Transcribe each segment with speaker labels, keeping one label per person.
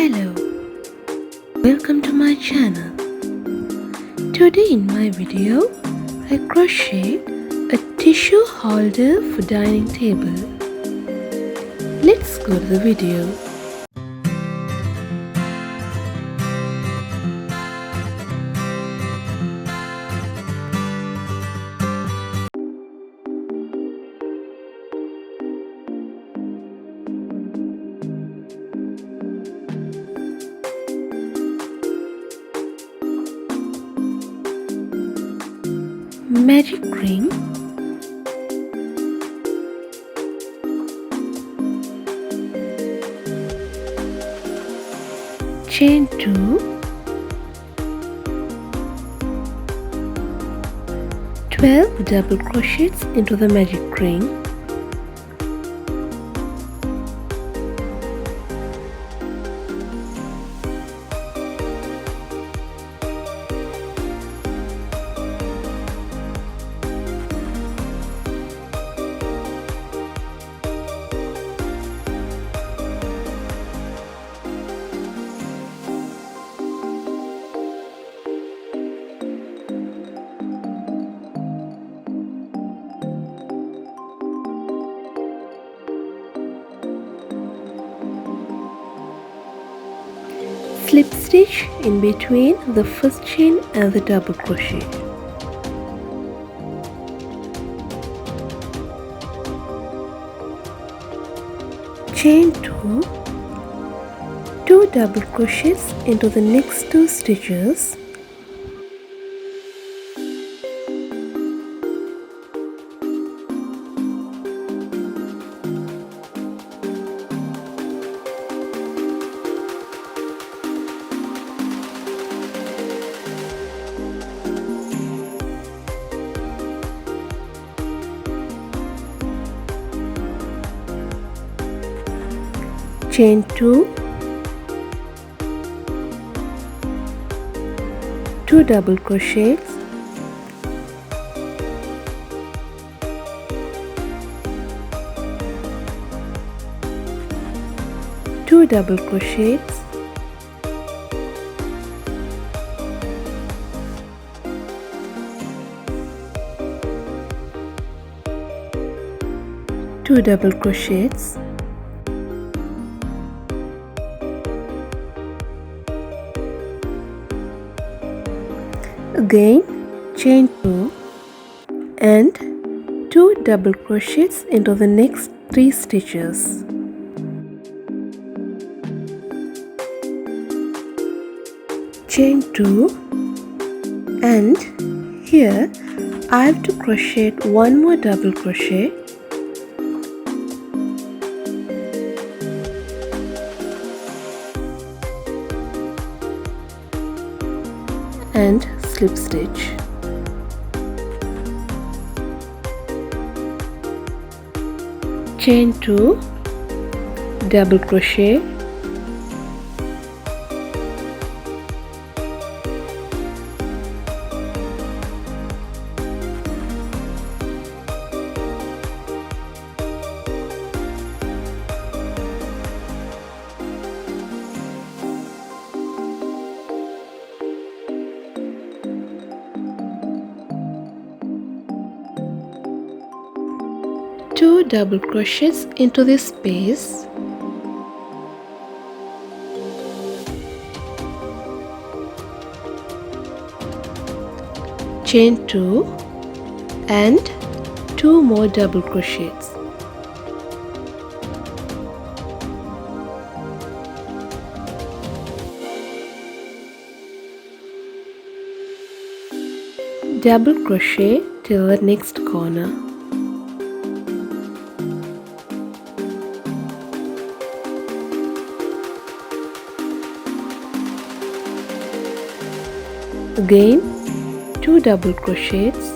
Speaker 1: Hello, welcome to my channel. Today in my video, I crocheted a tissue holder for dining table. Let's go to the video. Magic ring, chain 2, 12 double crochets into the magic ring, slip stitch in between the first chain and the double crochet. Chain 2, 2 double crochets into the next 2 stitches, chain 2, 2 double crochets, two double crochets, two double crochets, again chain 2 and 2 double crochets into the next 3 stitches. Chain 2 and here I have to crochet one more double crochet, and slip stitch. Chain 2, double crochet, two double crochets into this space, chain 2 and 2 more double crochets, double crochet till the next corner, again 2 double crochets,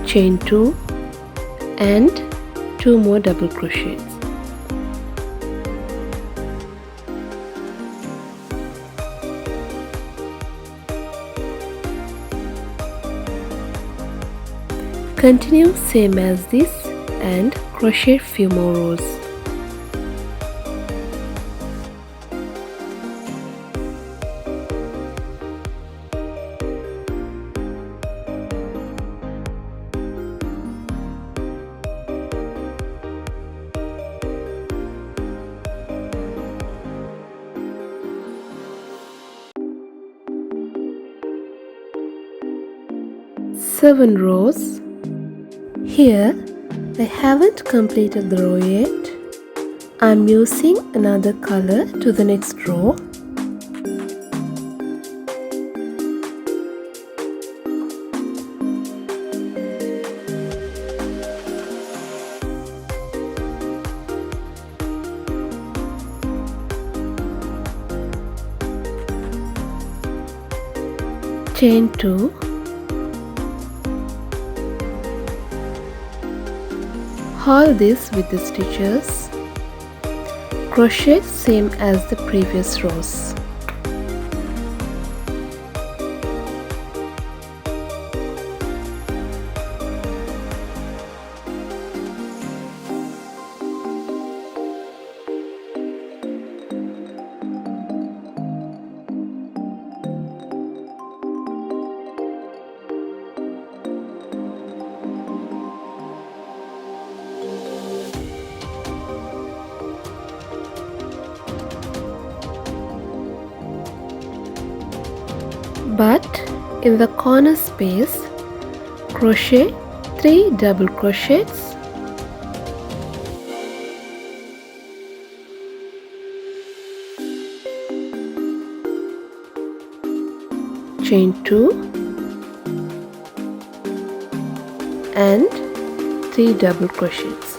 Speaker 1: chain 2 and 2 more double crochets, continue same as this and crochet few more rows. Seven rows. Here I haven't completed the row yet. I'm using another color to the next row. Chain 2. Hold this with the stitches. Crochet same as the previous rows. But in the corner space, crochet 3 double crochets, chain 2 and 3 double crochets.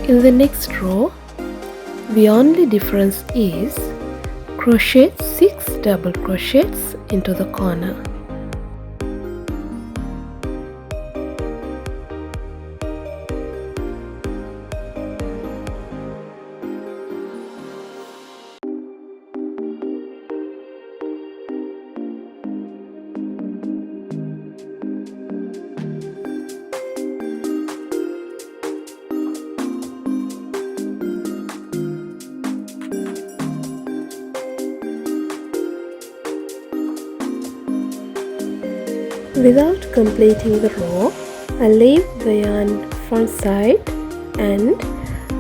Speaker 1: In the next row, the only difference is crochet 6 double crochets into the corner. Without completing the row, I leave the yarn front side and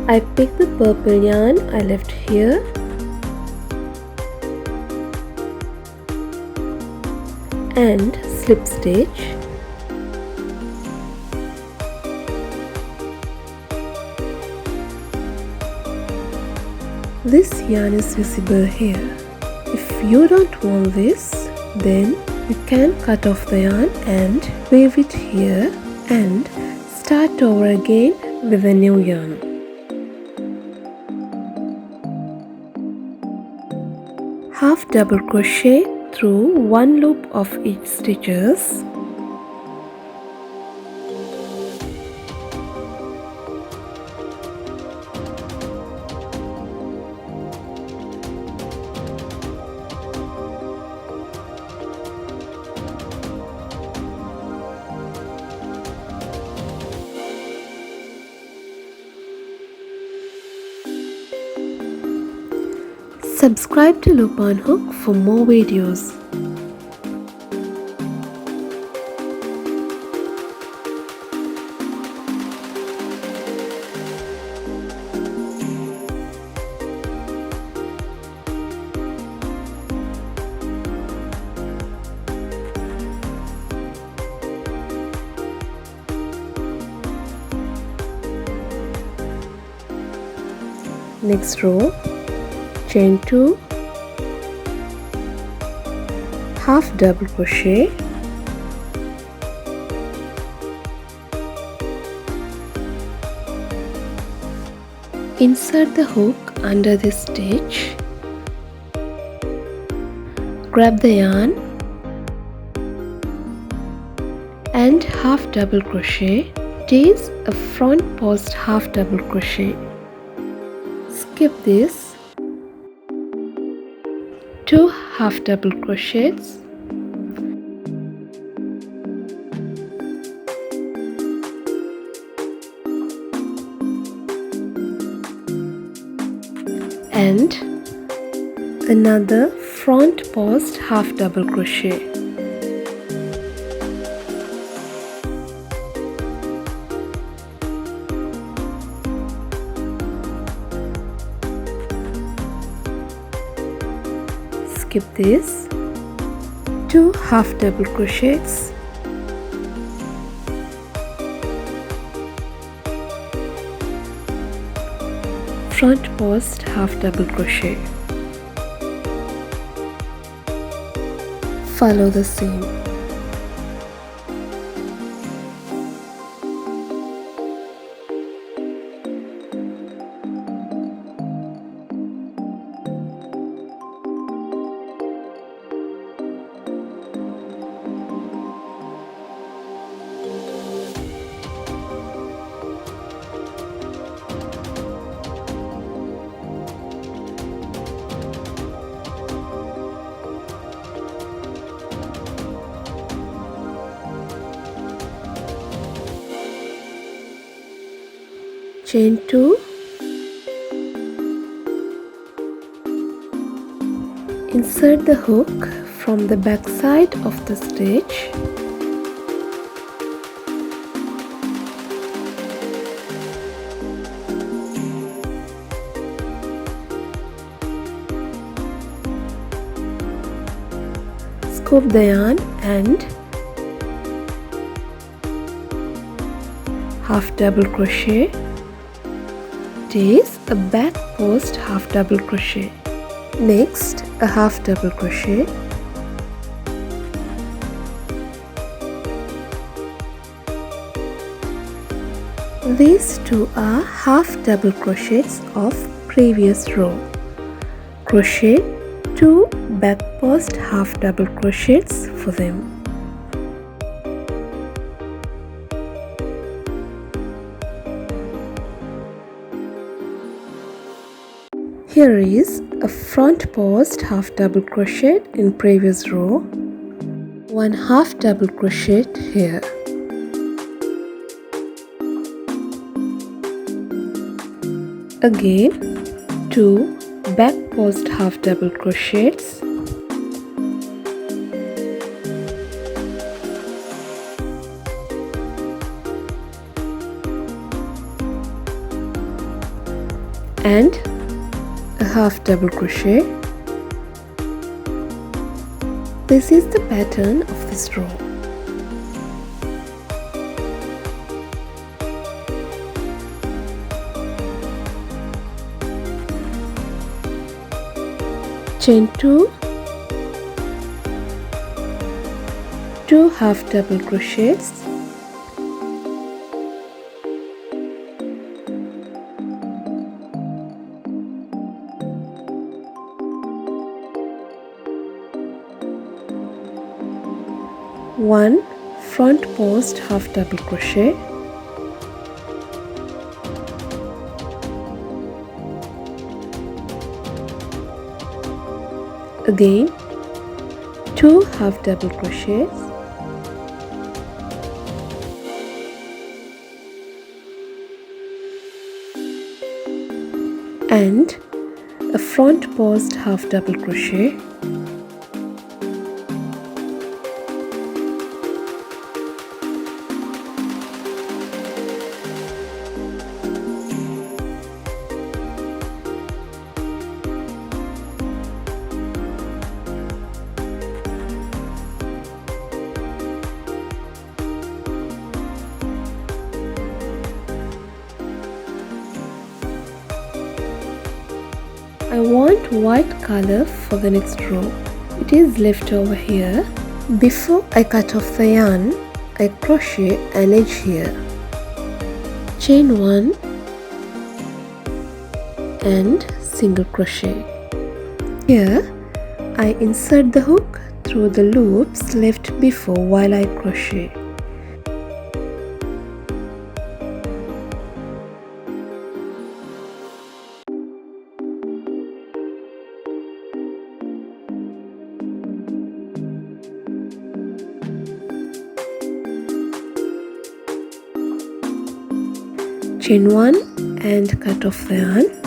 Speaker 1: I pick the purple yarn I left here and slip stitch. This yarn is visible here. If you don't want this, then you can cut off the yarn and weave it here and start over again with a new yarn. Half double crochet through one loop of each stitches. Subscribe to Loop on Hook for more videos. Next row, chain 2, half double crochet, Insert the hook under this stitch. Grab the yarn and half double crochet. It is a front post half double crochet. Skip this. 2 half double crochets. And another front post half double crochet. Skip this. 2 half double crochets. Front post half double crochet. Follow the seam. Chain 2, insert the hook from the back side of the stitch, scoop the yarn and half double crochet. It is a back post half double crochet. Next, a half double crochet. These two are half double crochets of previous row. Crochet 2 back post half double crochets for them. Here is a front post half double crochet in previous row, 1 half double crochet here. Again 2 back post half double crochets, and a half double crochet. This is the pattern of this row. Chain 2, 2 half double crochets, one front post half double crochet, again 2 half double crochets, and a front post half double crochet, I want white color for the next row. It is left over here. Before I cut off the yarn, I crochet an edge here. Chain 1, and single crochet. Here I insert the hook through the loops left before while I crochet. Chain 1 and cut off the yarn.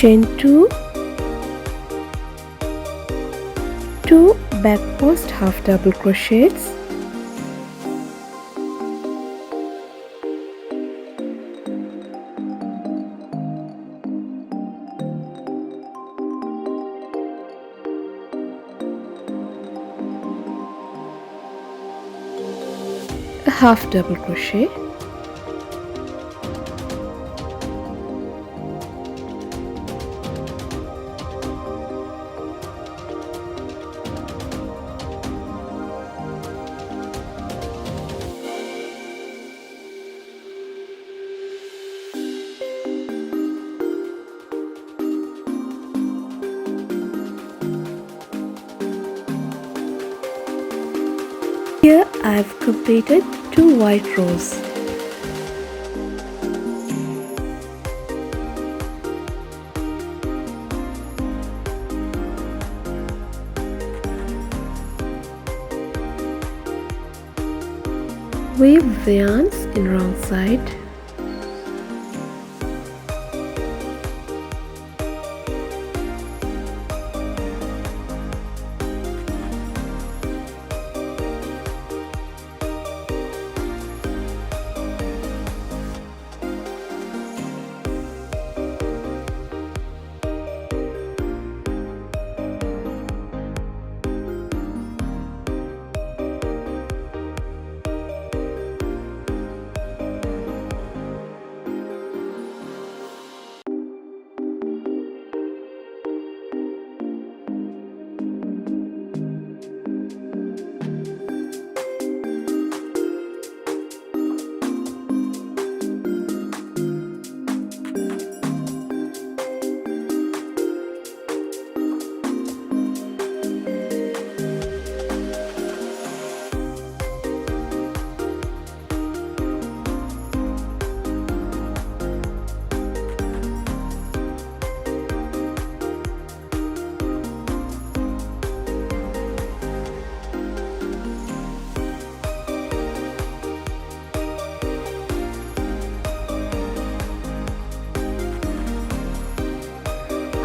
Speaker 1: Chain 2, 2 back post half double crochets, a half double crochet, Here I have completed 2 white rows. Weave the yarns in wrong side.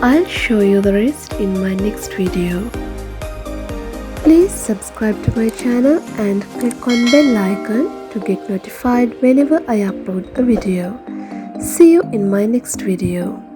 Speaker 1: I'll show you the rest in my next video. Please subscribe to my channel and click on bell icon to get notified whenever I upload a video. See you in my next video.